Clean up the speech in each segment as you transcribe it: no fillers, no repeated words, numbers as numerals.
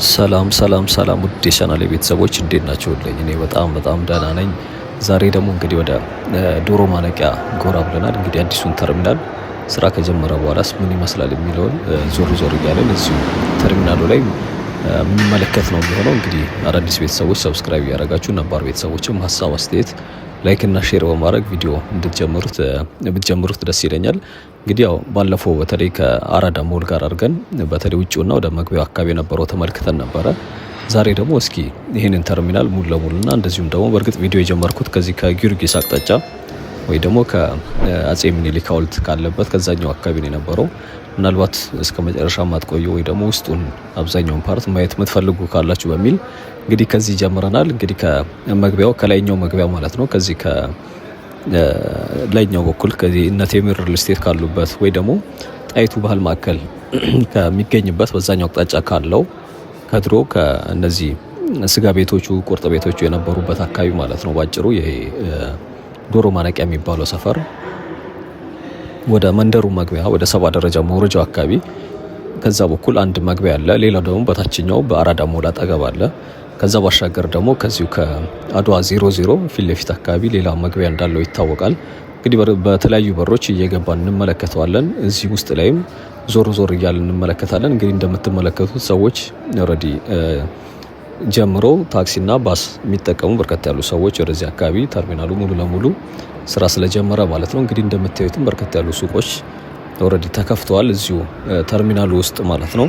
ሰላም ሰላም ሰላም ውድ የቻናሌ ቤተሰቦች እንዴት ናችሁልኝ? እኔ በጣም ደህና ነኝ። ዛሬ ደግሞ እንግዲህ ወደ ዶሮ ማነቂያ ጎራ ብለናል። እንግዲህ አዲሱን ተርሚናል ስራ ከጀመረ በኋላስ ምን ይመስላል የሚለውን ዞር እያለን እዚሁ ተርሚናሉ ላይ የምንመለከት ነው የሚሆነው። እንግዲህ አዳዲስ ቤተሰቦች ሰብስክራይብ ያደረጋችሁ፣ ነባር ቤተሰቦችም ሀሳብ አስተያየት ላይክ እና ሼር በማድረግ ቪዲዮ ብትጀምሩት ደስ ይለኛል። እንግዲህ ያው ባለፈው በተለይ ከአራዳ ሞል ጋር አድርገን በተለይ ውጭውና ወደ መግቢያው አካባቢ የነበረው ተመልክተን ነበረ። ዛሬ ደግሞ እስኪ ይህንን ተርሚናል ሙሉ ለሙሉና እንደዚሁም ደግሞ በእርግጥ ቪዲዮ የጀመርኩት ከዚህ ከጊዮርጊስ አቅጣጫ ወይ ደግሞ ከአጼ ምኒልክ ሐውልት ካለበት ከዛኛው አካባቢ ነው የነበረው። ምናልባት እስከ መጨረሻ ማትቆዩ ወይ ደግሞ ውስጡን አብዛኛውን ፓርት ማየት የምትፈልጉ ካላችሁ በሚል እንግዲህ ከዚህ ጀምረናል። እንግዲህ ከመግቢያው ከላይኛው መግቢያ ማለት ነው ከዚህ ከላይኛው በኩል ከዚህ እነ ቴምር ሪል ስቴት ካሉበት ወይ ደግሞ ጣይቱ ባህል ማዕከል ከሚገኝበት በዛኛው አቅጣጫ ካለው ከድሮ ከነዚህ ስጋ ቤቶቹ ቁርጥ ቤቶቹ የነበሩበት አካባቢ ማለት ነው። ባጭሩ ይሄ ዶሮ ማነቂያ የሚባለው ሰፈር ወደ መንደሩ መግቢያ ወደ 7 ደረጃ መውረጃው አካባቢ ከዛ በኩል አንድ መግቢያ አለ። ሌላው ደግሞ በታችኛው በአራዳ ሞል አጠገብ አለ። ከዛ ባሻገር ደግሞ ከዚሁ ከአድዋ 00 ፊት ለፊት አካባቢ ሌላ መግቢያ እንዳለው ይታወቃል። እንግዲህ በተለያዩ በሮች እየገባን እንመለከተዋለን። እዚህ ውስጥ ላይም ዞር እያለን እንመለከታለን። እንግዲህ እንደምትመለከቱት ሰዎች ኦልሬዲ ጀምሮ ታክሲና ባስ የሚጠቀሙ በርከት ያሉ ሰዎች ወደዚህ አካባቢ ተርሚናሉ ሙሉ ለሙሉ ስራ ስለጀመረ ማለት ነው። እንግዲህ እንደምታዩትም በርከት ያሉ ሱቆች ኦልሬዲ ተከፍተዋል እዚሁ ተርሚናሉ ውስጥ ማለት ነው።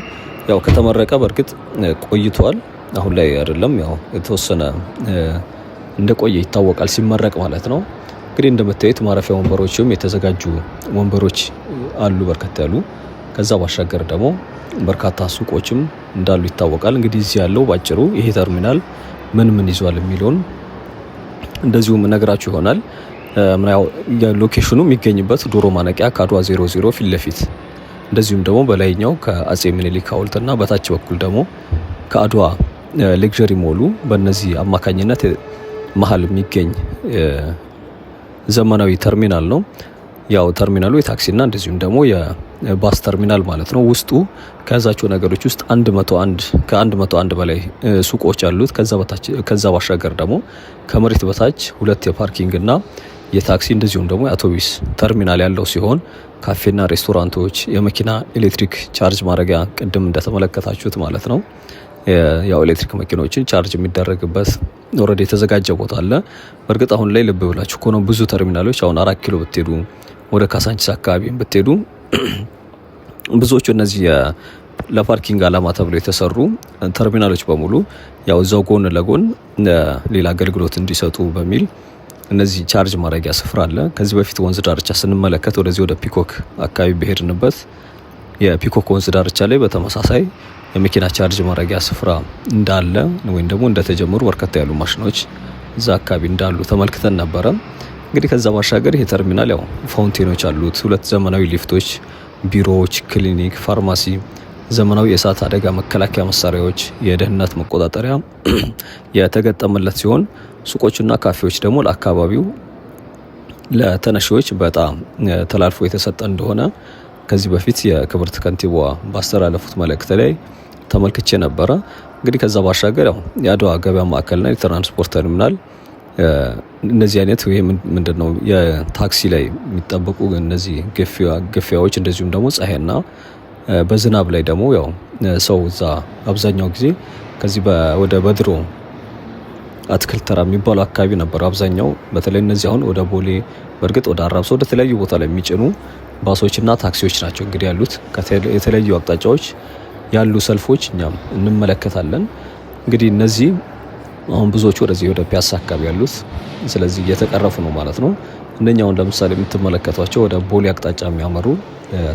ያው ከተመረቀ በእርግጥ ቆይቷል። አሁን ላይ አይደለም፣ ያው የተወሰነ እንደቆየ ይታወቃል ሲመረቅ ማለት ነው። እንግዲህ እንደምታዩት ማረፊያ ወንበሮችም የተዘጋጁ ወንበሮች አሉ በርከት ያሉ። ከዛ ባሻገር ደግሞ በርካታ ሱቆችም እንዳሉ ይታወቃል። እንግዲህ እዚህ ያለው ባጭሩ ይሄ ተርሚናል ምን ይዟል የሚለውን እንደዚሁም ነግራችሁ ይሆናል። ምናው ሎኬሽኑ የሚገኝበት ዶሮ ማነቂያ ከአድዋ 00 ፊት ለፊት እንደዚሁም ደግሞ በላይኛው ከአጼ ምኒልክ ሐውልትና በታች በኩል ደግሞ ከአድዋ ሌክዠሪ ሞሉ በእነዚህ አማካኝነት መሀል የሚገኝ ዘመናዊ ተርሚናል ነው። ያው ተርሚናሉ የታክሲና እንደዚሁም ደግሞ የባስ ተርሚናል ማለት ነው። ውስጡ ከያዛቸው ነገሮች ውስጥ 101 በላይ ሱቆች አሉት። ከዛ ባሻገር ደግሞ ከመሬት በታች 2 የፓርኪንግ እና የታክሲ እንደዚሁም ደግሞ የአውቶቡስ ተርሚናል ያለው ሲሆን ካፌና ሬስቶራንቶች፣ የመኪና ኤሌክትሪክ ቻርጅ ማድረጊያ ቅድም እንደተመለከታችሁት ማለት ነው። ያው ኤሌክትሪክ መኪኖችን ቻርጅ የሚደረግበት ኦልሬዲ የተዘጋጀ ቦታ አለ። በእርግጥ አሁን ላይ ልብ ብላችሁ ከሆነ ብዙ ተርሚናሎች አሁን 4 ኪሎ ብትሄዱ ወደ ካሳንቺስ አካባቢ ብትሄዱ ብዙዎቹ እነዚህ ለፓርኪንግ አላማ ተብሎ የተሰሩ ተርሚናሎች በሙሉ ያው እዛው ጎን ለጎን ሌላ አገልግሎት እንዲሰጡ በሚል እነዚህ ቻርጅ ማድረጊያ ስፍራ አለ። ከዚህ በፊት ወንዝ ዳርቻ ስንመለከት ወደዚህ ወደ ፒኮክ አካባቢ በሄድንበት የፒኮክ ወንዝ ዳርቻ ላይ በተመሳሳይ የመኪና ቻርጅ ማድረጊያ ስፍራ እንዳለ ወይም ደግሞ እንደተጀመሩ በርከት ያሉ ማሽኖች እዛ አካባቢ እንዳሉ ተመልክተን ነበረ። እንግዲህ ከዛ ባሻገር ይሄ ተርሚናል ያው ፋውንቴኖች አሉት፣ 2 ዘመናዊ ሊፍቶች፣ ቢሮዎች፣ ክሊኒክ፣ ፋርማሲ፣ ዘመናዊ የእሳት አደጋ መከላከያ መሳሪያዎች፣ የደህንነት መቆጣጠሪያ የተገጠመለት ሲሆን ሱቆችና ካፌዎች ደግሞ ለአካባቢው ለተነሺዎች በጣም ተላልፎ የተሰጠ እንደሆነ ከዚህ በፊት የክብርት ከንቲባዋ ባስተላለፉት መልእክት ላይ ተመልክቼ ነበረ። እንግዲህ ከዛ ባሻገር ያው የአድዋ ገበያ ማዕከልና የትራንስፖርት ተርሚናል እነዚህ አይነት ይሄ ምንድነው የታክሲ ላይ የሚጠበቁ እነዚህ ግፊያዎች እንደዚሁም ደግሞ ፀሐይና በዝናብ ላይ ደግሞ ያው ሰው እዛ አብዛኛው ጊዜ ከዚህ ወደ በድሮ አትክልት ተራ የሚባለው አካባቢ ነበር አብዛኛው። በተለይ እነዚህ አሁን ወደ ቦሌ በእርግጥ ወደ አራብሶ ወደ ተለያዩ ቦታ ላይ የሚጭኑ ባሶችና ታክሲዎች ናቸው እንግዲህ ያሉት። የተለያዩ አቅጣጫዎች ያሉ ሰልፎች እኛም እንመለከታለን። እንግዲህ እነዚህ አሁን ብዙዎቹ ወደዚህ ወደ ፒያሳ አካባቢ ያሉት ስለዚህ እየተቀረፉ ነው ማለት ነው። እንደኛውን ለምሳሌ የምትመለከቷቸው ወደ ቦሌ አቅጣጫ የሚያመሩ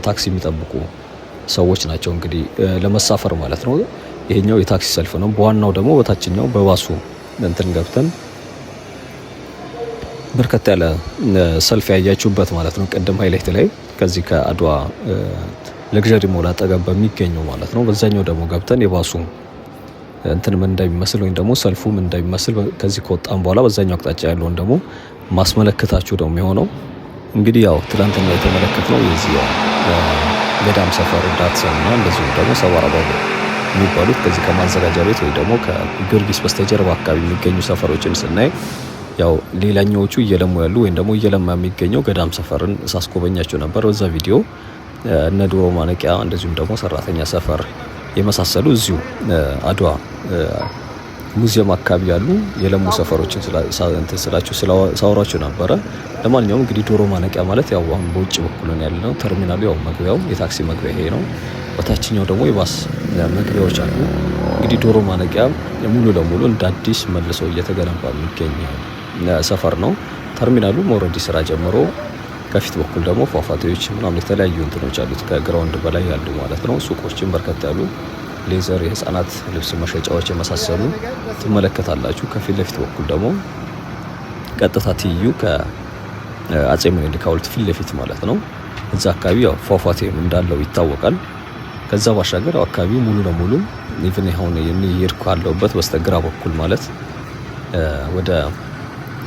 ታክሲ የሚጠብቁ ሰዎች ናቸው እንግዲህ ለመሳፈር ማለት ነው። ይሄኛው የታክሲ ሰልፍ ነው። በዋናው ደግሞ በታችኛው በባሱ እንትን ገብተን በርከት ያለ ሰልፍ ያያችሁበት ማለት ነው። ቅድም ሃይላይት ላይ ከዚህ ከአድዋ ለግዠሪ ሞል አጠገብ በሚገኘው ማለት ነው። በዛኛው ደግሞ ገብተን የባሱ እንትን ምን እንደሚመስል ወይም ደግሞ ሰልፉ ምን እንደሚመስል ከዚህ ከወጣን በኋላ በዛኛው አቅጣጫ ያለውን ደግሞ ማስመለከታችሁ ነው የሚሆነው። እንግዲህ ያው ትላንትና የተመለከትነው የዚህ ገዳም ሰፈር ዳትሰንና እንደዚሁም ደግሞ ሰባራ ባቡር የሚባሉት ከዚህ ከማዘጋጃ ቤት ወይ ደግሞ ከጊዮርጊስ በስተጀርባ አካባቢ የሚገኙ ሰፈሮችን ስናይ ያው ሌላኛዎቹ እየለሙ ያሉ ወይም ደግሞ እየለማ የሚገኘው ገዳም ሰፈርን ሳስጎበኛቸው ነበር በዛ ቪዲዮ። እነ ዶሮ ማነቂያ እንደዚሁም ደግሞ ሰራተኛ ሰፈር የመሳሰሉ እዚሁ አድዋ ሙዚየም አካባቢ ያሉ የለሙ ሰፈሮችን ሳወራችሁ ነበረ። ለማንኛውም እንግዲህ ዶሮ ማነቂያ ማለት ያው አሁን በውጭ በኩል ነው ያለነው። ተርሚናሉ ያው መግቢያው የታክሲ መግቢያ ይሄ ነው። በታችኛው ደግሞ የባስ መግቢያዎች አሉ። እንግዲህ ዶሮ ማነቂያ ሙሉ ለሙሉ እንደ አዲስ መልሶ እየተገነባ የሚገኝ ሰፈር ነው። ተርሚናሉ ኦልሬዲ ስራ ጀምሮ ከፊት በኩል ደግሞ ፏፏቴዎች ምናምን የተለያዩ እንትኖች አሉት ከግራውንድ በላይ ያሉ ማለት ነው። ሱቆችን በርከት ያሉ ሌዘር፣ የህፃናት ልብስ መሸጫዎች የመሳሰሉ ትመለከታላችሁ። ከፊት ለፊት በኩል ደግሞ ቀጥታ ትይዩ ከአጼ ምኒልክ ሐውልት ፊት ለፊት ማለት ነው እዛ አካባቢ ያው ፏፏቴም እንዳለው ይታወቃል። ከዛ ባሻገር አካባቢው ሙሉ ለሙሉ ኢቭን አሁን የሚሄድኩ ካለውበት በስተግራ በኩል ማለት ወደ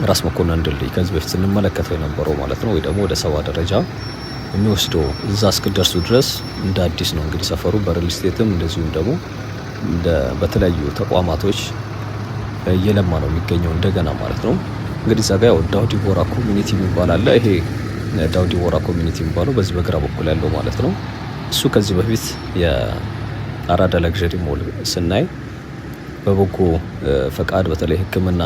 ራስ መኮንን ድልድይ ከዚህ በፊት ስንመለከተው የነበረው ማለት ነው ወይ ደግሞ ወደ 70 ደረጃ የሚወስደው እዛ እስክደርሱ ድረስ እንደ አዲስ ነው እንግዲህ ሰፈሩ በሪል ስቴትም እንደዚሁም ደግሞ በተለያዩ ተቋማቶች እየለማ ነው የሚገኘው እንደገና ማለት ነው። እንግዲህ እዛ ጋር ዳውዲ ቦራ ኮሚኒቲ የሚባል አለ። ይሄ ዳውዲ ቦራ ኮሚኒቲ የሚባለው በዚህ በግራ በኩል ያለው ማለት ነው። እሱ ከዚህ በፊት የአራዳ ለግዠሪ ሞል ስናይ በበጎ ፈቃድ በተለይ ሕክምና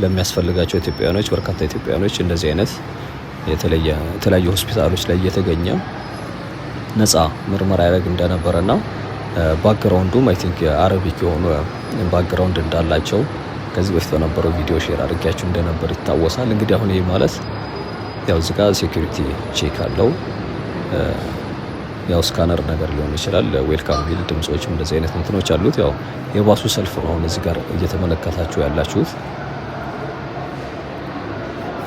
ለሚያስፈልጋቸው ኢትዮጵያውያኖች በርካታ ኢትዮጵያውያኖች እንደዚህ አይነት የተለያዩ ሆስፒታሎች ላይ እየተገኘ ነፃ ምርመራ ያደርግ እንደነበረና ባክግራውንዱም አይ ቲንክ የአረቢክ የሆኑ ባክግራውንድ እንዳላቸው ከዚህ በፊት በነበረው ቪዲዮ ሼር አድርጌያችሁ እንደነበር ይታወሳል። እንግዲህ አሁን ይሄ ማለት ያው እዚህ ጋር ሴኩሪቲ ቼክ አለው። ያው ስካነር ነገር ሊሆን ይችላል። ዌልካም ቢል ድምጾችም እንደዚህ አይነት እንትኖች አሉት። ያው የባሱ ሰልፍ ነው አሁን እዚህ ጋር እየተመለከታችሁ ያላችሁት።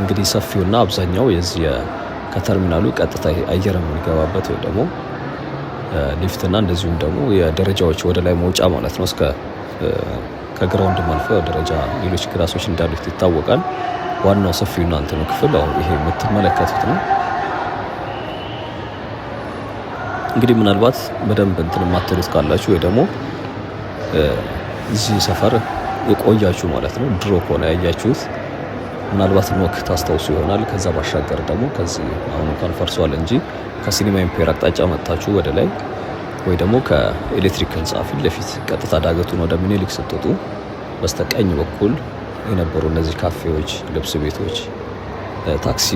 እንግዲህ ሰፊውና አብዛኛው የዚህ ከተርሚናሉ ቀጥታ አየር የሚገባበት ወይ ደግሞ ሊፍትና እንደዚሁም ደግሞ የደረጃዎች ወደ ላይ መውጫ ማለት ነው። እስከ ከግራውንድ ማልፈ ደረጃ ሌሎች ክላሶች እንዳሉት ይታወቃል። ዋናው ሰፊውና እንትኑ ክፍል አሁን ይሄ የምትመለከቱት ነው። እንግዲህ ምናልባት በደንብ እንትን የማትሉት ካላችሁ ወይ ደግሞ እዚህ ሰፈር የቆያችሁ ማለት ነው ድሮ ከሆነ ያያችሁት ምናልባት ኖክ ታስታውሱ ይሆናል። ከዛ ባሻገር ደግሞ ከዚህ አሁን እንኳን ፈርሷል እንጂ ከሲኒማ ኢምፔር አቅጣጫ መጥታችሁ ወደ ላይ ወይ ደግሞ ከኤሌክትሪክ ህንጻ ፊት ለፊት ቀጥታ ዳገቱን ወደ ምኒልክ ስትወጡ በስተቀኝ በኩል የነበሩ እነዚህ ካፌዎች፣ ልብስ ቤቶች፣ ታክሲ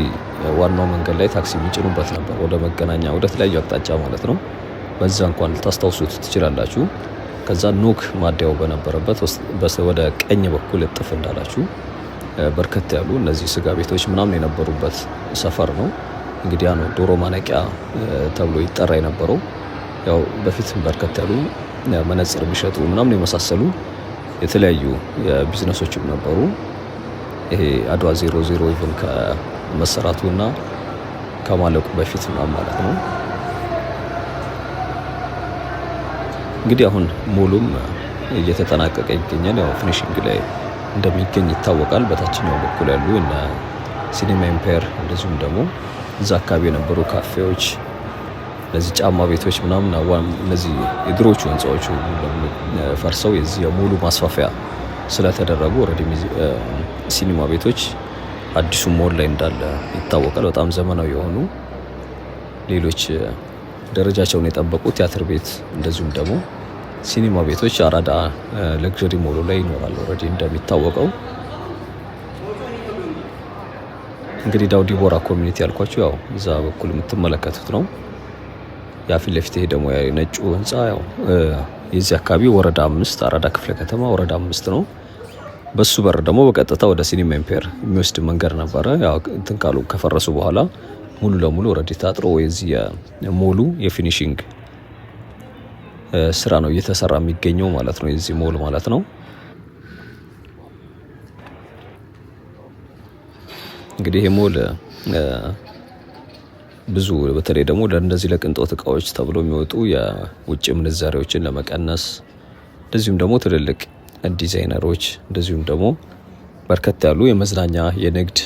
ዋናው መንገድ ላይ ታክሲ የሚጭኑበት ነበር ወደ መገናኛ ወደ ተለያዩ አቅጣጫ ማለት ነው። በዛ እንኳን ልታስታውሱት ትችላላችሁ። ከዛ ኖክ ማደያው በነበረበት ወደ ቀኝ በኩል እጥፍ እንዳላችሁ በርከት ያሉ እነዚህ ስጋ ቤቶች ምናምን የነበሩበት ሰፈር ነው። እንግዲህ ያ ነው ዶሮ ማነቂያ ተብሎ ይጠራ የነበረው። ያው በፊት በርከት ያሉ መነጽር ቢሸጡ ምናምን የመሳሰሉ የተለያዩ የቢዝነሶችም ነበሩ። ይሄ አድዋ 00 ኢቭን ከመሰራቱና ከማለቁ በፊት ምናምን ማለት ነው። እንግዲህ አሁን ሙሉም እየተጠናቀቀ ይገኛል። ያው ፊኒሺንግ ላይ እንደሚገኝ ይታወቃል። በታችኛው በኩል ያሉ እና ሲኒማ ኢምፔር እንደዚሁም ደግሞ እዛ አካባቢ የነበሩ ካፌዎች፣ እነዚህ ጫማ ቤቶች ምናምን እነዚህ የድሮቹ ህንፃዎች ፈርሰው የዚህ የሙሉ ማስፋፊያ ስለተደረጉ ኦልሬዲ ሲኒማ ቤቶች አዲሱ ሞል ላይ እንዳለ ይታወቃል። በጣም ዘመናዊ የሆኑ ሌሎች ደረጃቸውን የጠበቁ ቲያትር ቤት እንደዚሁም ደግሞ ሲኒማ ቤቶች አራዳ ለግዠሪ ሞሉ ላይ ይኖራል ኦልሬዲ እንደሚታወቀው። እንግዲህ ዳውዲ ቦራ ኮሚኒቲ ያልኳችሁ ያው እዛ በኩል የምትመለከቱት ነው። ያ ፊት ለፊት ይሄ ደግሞ ነጩ ህንፃ ያው የዚህ አካባቢ ወረዳ 5 አራዳ ክፍለ ከተማ ወረዳ 5 ነው። በሱ በር ደግሞ በቀጥታ ወደ ሲኒማ ኢምፔር የሚወስድ መንገድ ነበረ። ያው እንትን ካሉ ከፈረሱ በኋላ ሙሉ ለሙሉ ኦልሬዲ ታጥሮ ወይዚህ የሞሉ የፊኒሺንግ ስራ ነው እየተሰራ የሚገኘው ማለት ነው። የዚህ ሞል ማለት ነው። እንግዲህ ይሄ ሞል ብዙ በተለይ ደግሞ ለእንደዚህ ለቅንጦት እቃዎች ተብሎ የሚወጡ የውጭ ምንዛሬዎችን ለመቀነስ እንደዚሁም ደግሞ ትልልቅ ዲዛይነሮች እንደዚሁም ደግሞ በርከት ያሉ የመዝናኛ የንግድ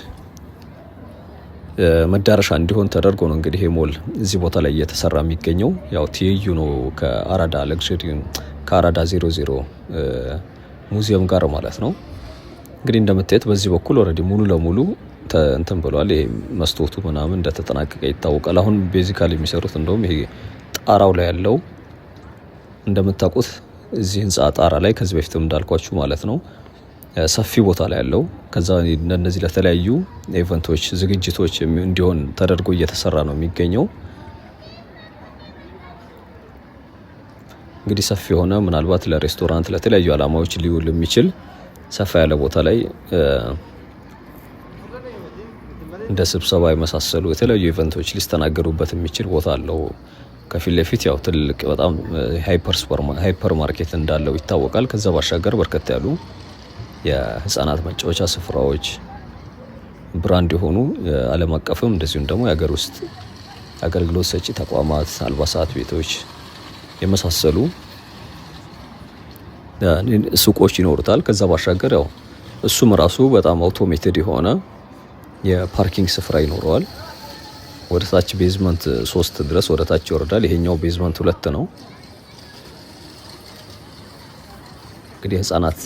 መዳረሻ እንዲሆን ተደርጎ ነው እንግዲህ ይሄ ሞል እዚህ ቦታ ላይ እየተሰራ የሚገኘው። ያው ትይዩ ነው ከአራዳ ለግዠሪ ከአራዳ 00 ሙዚየም ጋር ማለት ነው። እንግዲህ እንደምታዩት በዚህ በኩል ኦልሬዲ ሙሉ ለሙሉ እንትን ብሏል። ይሄ መስታወቱ ምናምን እንደተጠናቀቀ ይታወቃል። አሁን ቤዚካሊ የሚሰሩት እንደውም ይሄ ጣራው ላይ ያለው እንደምታውቁት እዚህ ህንጻ ጣራ ላይ ከዚህ በፊትም እንዳልኳችሁ ማለት ነው ሰፊ ቦታ ላይ ያለው ከዛ እነዚህ ለተለያዩ ኢቨንቶች ዝግጅቶች እንዲሆን ተደርጎ እየተሰራ ነው የሚገኘው። እንግዲህ ሰፊ የሆነ ምናልባት ለሬስቶራንት ለተለያዩ አላማዎች ሊውል የሚችል ሰፋ ያለ ቦታ ላይ እንደ ስብሰባ የመሳሰሉ የተለያዩ ኢቨንቶች ሊስተናገዱበት የሚችል ቦታ አለው። ከፊት ለፊት ያው ትልቅ በጣም ሃይፐር ማርኬት እንዳለው ይታወቃል። ከዛ ባሻገር በርከት ያሉ የህፃናት መጫወቻ ስፍራዎች ብራንድ የሆኑ ዓለም አቀፍም እንደዚሁም ደግሞ የሀገር ውስጥ አገልግሎት ሰጪ ተቋማት፣ አልባሳት ቤቶች የመሳሰሉ ሱቆች ይኖሩታል። ከዛ ባሻገር ያው እሱም ራሱ በጣም አውቶሜትድ የሆነ የፓርኪንግ ስፍራ ይኖረዋል። ወደ ታች ቤዝመንት 3 ድረስ ወደ ታች ይወርዳል። ይሄኛው ቤዝመንት 2 ነው። እንግዲህ ህፃናት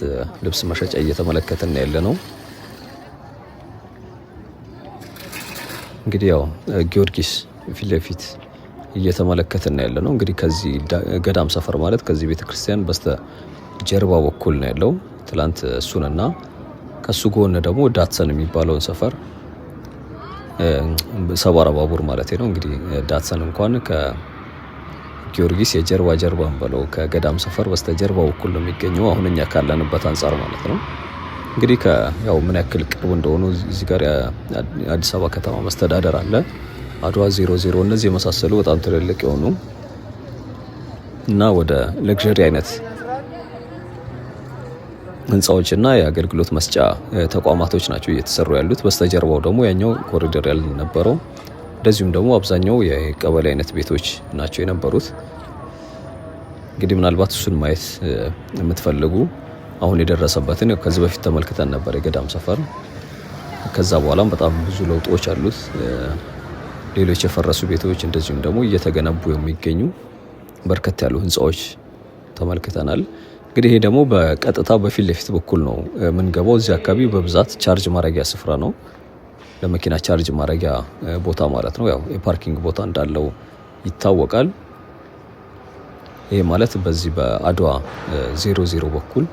ልብስ መሸጫ እየተመለከትን ያለ ነው። እንግዲህ ያው ጊዮርጊስ ፊት ለፊት እየተመለከትን ያለ ነው። እንግዲህ ከዚህ ገዳም ሰፈር ማለት ከዚህ ቤተክርስቲያን በስተ ጀርባ በኩል ነው ያለው። ትላንት እሱንና ከሱ ጎን ደግሞ ዳትሰን የሚባለውን ሰፈር ሰባራ ባቡር ማለት ነው። እንግዲህ ዳትሰን እንኳን ከጊዮርጊስ የጀርባ እንበለው ከገዳም ሰፈር በስተጀርባ በኩል ነው የሚገኘው አሁን እኛ ካለንበት አንጻር ማለት ነው። እንግዲህ ያው ምን ያክል ቅርብ እንደሆኑ እዚህ ጋር የአዲስ አበባ ከተማ መስተዳደር አለ፣ አድዋ 00 እነዚህ የመሳሰሉ በጣም ትልልቅ የሆኑ እና ወደ ለግዠሪ አይነት ህንፃዎችና የአገልግሎት መስጫ ተቋማቶች ናቸው እየተሰሩ ያሉት። በስተጀርባው ደግሞ ያኛው ኮሪደር ያልነበረው እንደዚሁም ደግሞ አብዛኛው የቀበሌ አይነት ቤቶች ናቸው የነበሩት። እንግዲህ ምናልባት እሱን ማየት የምትፈልጉ አሁን የደረሰበትን ከዚህ በፊት ተመልክተን ነበር የገዳም ሰፈር። ከዛ በኋላም በጣም ብዙ ለውጦች አሉት። ሌሎች የፈረሱ ቤቶች እንደዚሁም ደግሞ እየተገነቡ የሚገኙ በርከት ያሉ ህንፃዎች ተመልክተናል። እንግዲህ ይሄ ደግሞ በቀጥታ በፊት ለፊት በኩል ነው የምንገባው። እዚህ አካባቢ በብዛት ቻርጅ ማድረጊያ ስፍራ ነው፣ ለመኪና ቻርጅ ማድረጊያ ቦታ ማለት ነው። ያው የፓርኪንግ ቦታ እንዳለው ይታወቃል። ይሄ ማለት በዚህ በአድዋ 00 በኩል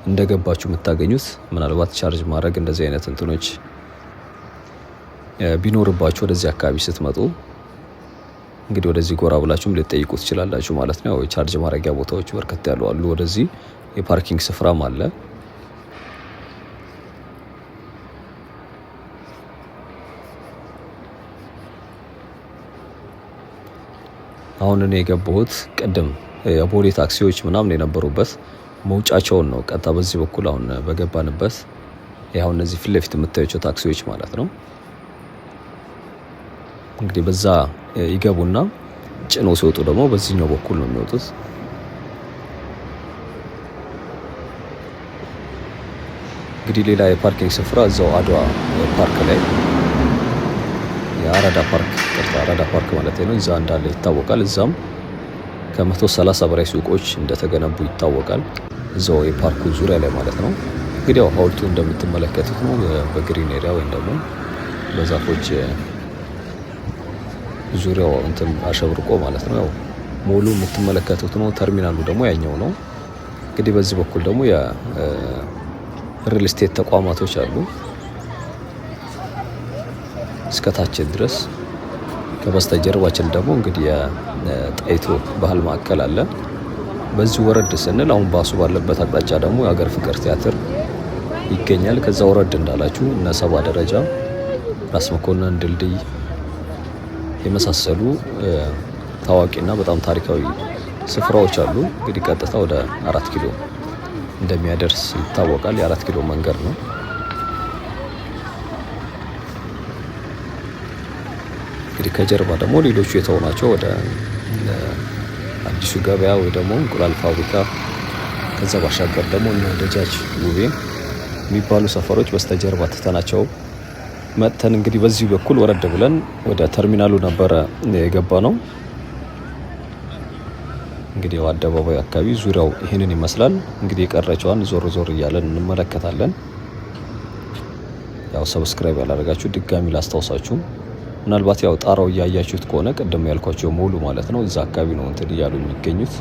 እንደገባችሁ የምታገኙት ምናልባት ቻርጅ ማድረግ እንደዚህ አይነት እንትኖች ቢኖርባችሁ ወደዚህ አካባቢ ስትመጡ እንግዲህ ወደዚህ ጎራ ብላችሁም ልትጠይቁ ትችላላችሁ ማለት ነው። የቻርጅ ማድረጊያ ቦታዎች በርከት ያሉ አሉ። ወደዚህ የፓርኪንግ ስፍራም አለ። አሁን እኔ የገባሁት ቅድም የቦሌ ታክሲዎች ምናምን የነበሩበት መውጫቸውን ነው። ቀጥታ በዚህ በኩል አሁን በገባንበት ያው እነዚህ ፊት ለፊት የምታዩቸው ታክሲዎች ማለት ነው። እንግዲህ በዛ ይገቡና ጭኖ ሲወጡ ደግሞ በዚህኛው በኩል ነው የሚወጡት። እንግዲህ ሌላ የፓርኪንግ ስፍራ እዛው አድዋ ፓርክ ላይ የአራዳ ፓርክ ማለት ነው እዛ እንዳለ ይታወቃል። እዛም ከ130 በላይ ሱቆች እንደተገነቡ ይታወቃል። እዛው የፓርኩ ዙሪያ ላይ ማለት ነው። እንግዲህ ያው ሀውልቱ እንደምትመለከቱት ነው በግሪን ኤሪያ ወይም ደግሞ በዛፎች ዙሪያው እንትን አሸብርቆ ማለት ነው። ያው ሞሉ የምትመለከቱት ነው። ተርሚናሉ ደግሞ ያኛው ነው። እንግዲህ በዚህ በኩል ደግሞ የሪል ስቴት ተቋማቶች አሉ እስከታችን ድረስ። ከበስተጀርባችን ደግሞ እንግዲህ የጣይቱ ባህል ማዕከል አለ። በዚህ ወረድ ስንል አሁን ባሱ ባለበት አቅጣጫ ደግሞ የሀገር ፍቅር ቲያትር ይገኛል። ከዛ ወረድ እንዳላችሁ እነ ሰባ ደረጃ፣ ራስ መኮንን ድልድይ የመሳሰሉ ታዋቂና በጣም ታሪካዊ ስፍራዎች አሉ። እንግዲህ ቀጥታ ወደ 4 ኪሎ እንደሚያደርስ ይታወቃል። የ4 ኪሎ መንገድ ነው። እንግዲህ ከጀርባ ደግሞ ሌሎቹ የተው ናቸው። ወደ አዲሱ ገበያ ወይ ደግሞ እንቁላል ፋብሪካ፣ ከዛ ባሻገር ደግሞ እነ ደጃች ውቤ የሚባሉ ሰፈሮች በስተጀርባ ትተናቸው መጥተን እንግዲህ በዚህ በኩል ወረድ ብለን ወደ ተርሚናሉ ነበረ የገባ ነው። እንግዲህ አደባባዩ አካባቢ ዙሪያው ይሄንን ይመስላል። እንግዲህ የቀረችዋን ዞር ዞር እያለን እንመለከታለን። ያው ሰብስክራይብ ያላደረጋችሁ ድጋሚ ላስታውሳችሁ። ምናልባት ያው ጣራው እያያችሁት ከሆነ ቅድም ያልኳቸው ሙሉ ማለት ነው እዛ አካባቢ ነው እንትን እያሉ የሚገኙት።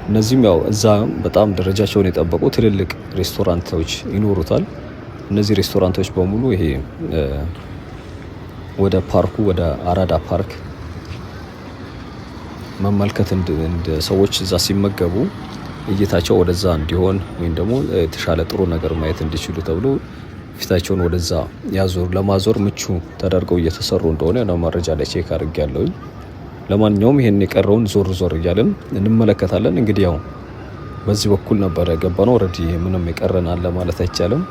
እነዚህም ያው እዛ በጣም ደረጃቸውን የጠበቁ ትልልቅ ሬስቶራንቶች ይኖሩታል። እነዚህ ሬስቶራንቶች በሙሉ ይሄ ወደ ፓርኩ ወደ አራዳ ፓርክ መመልከት እንደ ሰዎች እዛ ሲመገቡ እይታቸው ወደዛ እንዲሆን ወይም ደግሞ የተሻለ ጥሩ ነገር ማየት እንዲችሉ ተብሎ ፊታቸውን ወደዛ ለማዞር ምቹ ተደርገው እየተሰሩ እንደሆነ ነው መረጃ ላይ ቼክ አድርጌያለሁ። ለማንኛውም ይሄን የቀረውን ዞር ዞር እያለን እንመለከታለን። እንግዲህ ያው በዚህ በኩል ነበር የገባነው። ኦልሬዲ ምንም የቀረን አለ ማለት አይቻልም።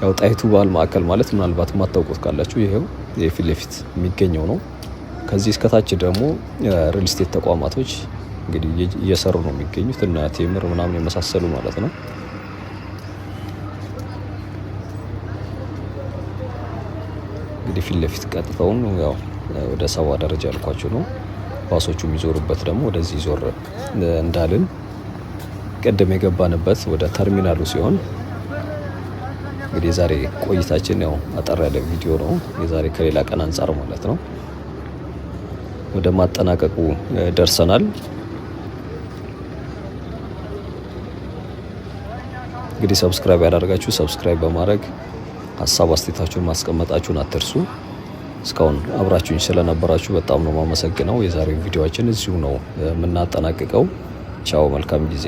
ያው ጣይቱ ባህል ማዕከል ማለት ምናልባት የማታውቁት ካላችሁ ይሄው የፊት ለፊት የሚገኘው ነው። ከዚህ እስከታች ደግሞ ሪል ስቴት ተቋማቶች እንግዲህ እየሰሩ ነው የሚገኙት እና ቴምር ምናምን የመሳሰሉ ማለት ነው። እንግዲህ ፊት ለፊት ቀጥታውን ያው ወደ 70 ደረጃ ያልኳችሁ ነው። ባሶቹ የሚዞሩበት ደግሞ ወደዚህ ዞር እንዳልን ቀደም የገባንበት ወደ ተርሚናሉ ሲሆን እንግዲህ የዛሬ ቆይታችን ያው አጠር ያለ ቪዲዮ ነው። የዛሬ ከሌላ ቀን አንጻር ማለት ነው። ወደ ማጠናቀቁ ደርሰናል። እንግዲህ ሰብስክራይብ ያደረጋችሁ ሰብስክራይብ በማድረግ ሀሳብ አስተያየታችሁን ማስቀመጣችሁን አትርሱ። እስካሁን አብራችሁኝ ስለነበራችሁ በጣም ነው የማመሰግነው። የዛሬው ቪዲዮአችን እዚሁ ነው የምናጠናቅቀው። ቻው፣ መልካም ጊዜ።